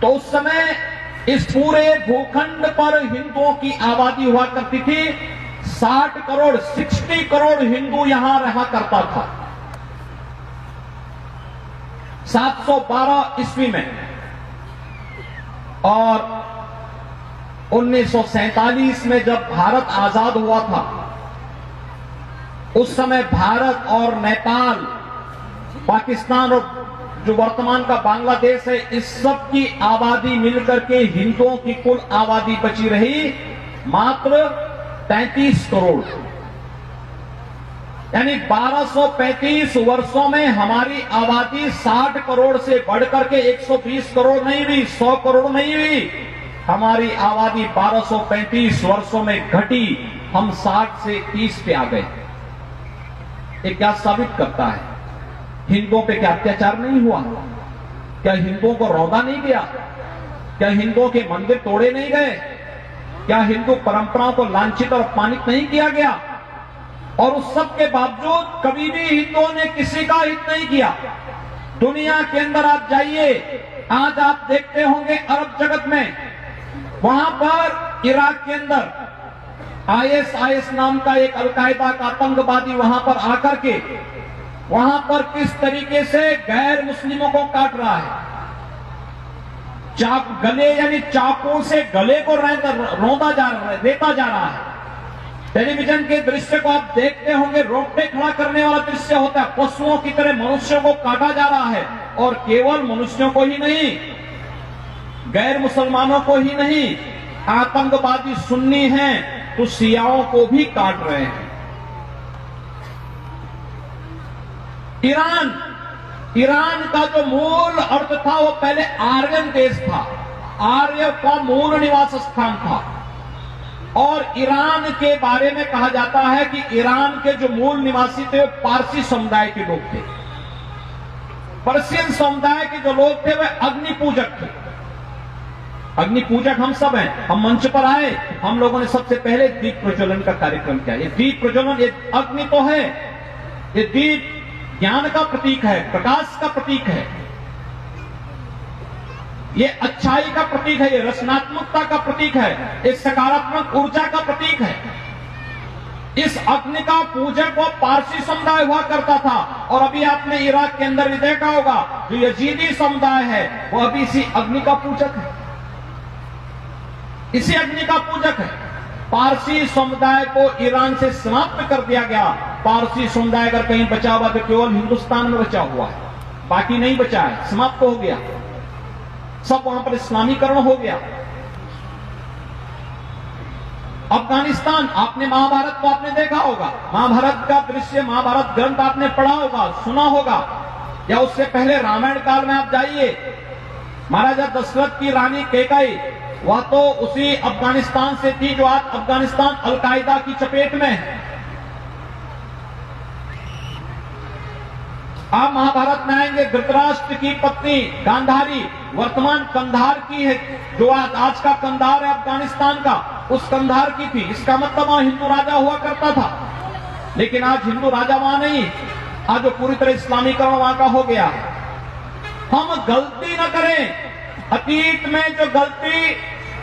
तो उस समय इस पूरे भूखंड पर हिंदुओं की आबादी हुआ करती थी। 60 करोड़ 60 करोड़ हिंदू यहां रहा करता था 712 ईस्वी में। और 1947 में जब भारत आजाद हुआ था, उस समय भारत और नेपाल, पाकिस्तान और जो वर्तमान का बांग्लादेश है, इस सब की आबादी मिलकर के हिंदुओं की कुल आबादी बची रही मात्र 33 करोड़। यानी 1235 वर्षों में हमारी आबादी 60 करोड़ से बढ़कर के 120 करोड़ नहीं हुई, 100 करोड़ नहीं हुई। हमारी आबादी 1235 वर्षों में घटी, हम 60 से 30 पे आ गए। ये क्या साबित करता है? हिंदुओं पे क्या अत्याचार नहीं हुआ? क्या हिंदुओं को रौंदा नहीं गया? क्या हिंदुओं के मंदिर तोड़े नहीं गए? क्या हिंदू परंपराओं को लांछित और अपमानित नहीं किया गया? और उस सब के बावजूद कभी भी हिंदुओं ने किसी का हित नहीं किया। दुनिया के अंदर आप जाइए, आज आप देखते होंगे अरब जगत में, वहां पर इराक के अंदर आईएसआईएस नाम का एक अलकायदा का आतंकवादी वहां पर आकर के वहां पर किस तरीके से गैर मुस्लिमों को काट रहा है। गले यानी चाकू से गले को देता जा रहा है। टेलीविजन के दृश्य को आप देखते होंगे, रोकटे खड़ा करने वाला दृश्य होता है। पशुओं की तरह मनुष्यों को काटा जा रहा है, और केवल मनुष्यों को ही नहीं, गैर मुसलमानों को ही नहीं, आतंकवादी सुन्नी हैं तो शियाओं को भी काट रहे हैं। ईरान का जो मूल अर्थ था वो पहले आर्यन देश था, आर्य का मूल निवास स्थान था। और ईरान के बारे में कहा जाता है कि ईरान के जो मूल निवासी थे वो पारसी समुदाय के लोग थे। पर्शियन समुदाय के जो लोग थे वे अग्नि पूजक थे। अग्नि पूजक हम सब हैं। हम मंच पर आए, हम लोगों ने सबसे पहले दीप प्रज्वलन का कार्यक्रम किया। ये दीप प्रज्वलन, ये अग्नि तो है, ये दीप ज्ञान का प्रतीक है, प्रकाश का प्रतीक है, ये अच्छाई का प्रतीक है, ये रचनात्मकता का प्रतीक है, ये सकारात्मक ऊर्जा का प्रतीक है। इस अग्नि का पूजक वो पारसी समुदाय हुआ करता था। और अभी आपने इराक के अंदर भी देखा होगा, जो यजीदी समुदाय है वो अभी इसी अग्नि का पूजक है, इसी अग्नि का पूजक है। पारसी समुदाय को ईरान से समाप्त कर दिया गया। पारसी समुदाय अगर कहीं बचा हुआ तो केवल हिंदुस्तान में बचा हुआ है, बाकी नहीं बचा है, समाप्त हो गया, सब वहां पर इस्लामीकरण हो गया। अफगानिस्तान, आपने महाभारत को आपने देखा होगा, महाभारत का दृश्य, महाभारत ग्रंथ आपने पढ़ा होगा, सुना होगा, या उससे पहले रामायण काल में आप जाइए, महाराजा दशरथ की रानी कैकेयी वह तो उसी अफगानिस्तान से थी जो आज अफगानिस्तान अलकायदा की चपेट में है। आप महाभारत में आएंगे, धृतराष्ट्र की पत्नी गांधारी वर्तमान कंधार की है, जो आज का कंधार है अफगानिस्तान का, उस कंधार की थी। इसका मतलब वहां हिंदू राजा हुआ करता था। लेकिन आज हिंदू राजा वहां नहीं, आज जो पूरी तरह इस्लामीकरण वहां का हो गया। हम गलती न करें, अतीत में जो गलती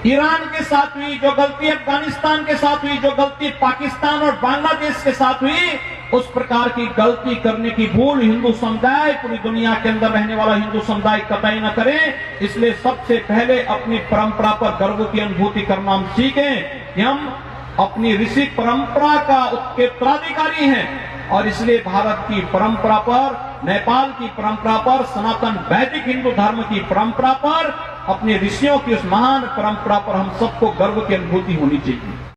ईरान के साथ हुई, जो गलती अफगानिस्तान के साथ हुई, जो गलती पाकिस्तान और बांग्लादेश के साथ हुई, उस प्रकार की गलती करने की भूल हिंदू समुदाय, पूरी दुनिया के अंदर रहने वाला हिंदू समुदाय कतई न करे। इसलिए सबसे पहले अपनी परंपरा पर गर्व की अनुभूति करना हम सीखें कि हम अपनी ऋषि परंपरा का उत्तराधिकारी हैं। और इसलिए भारत की परंपरा पर, नेपाल की परंपरा पर, सनातन वैदिक हिंदू धर्म की परंपरा पर, अपने ऋषियों की उस महान परंपरा पर हम सबको गर्व की अनुभूति होनी चाहिए।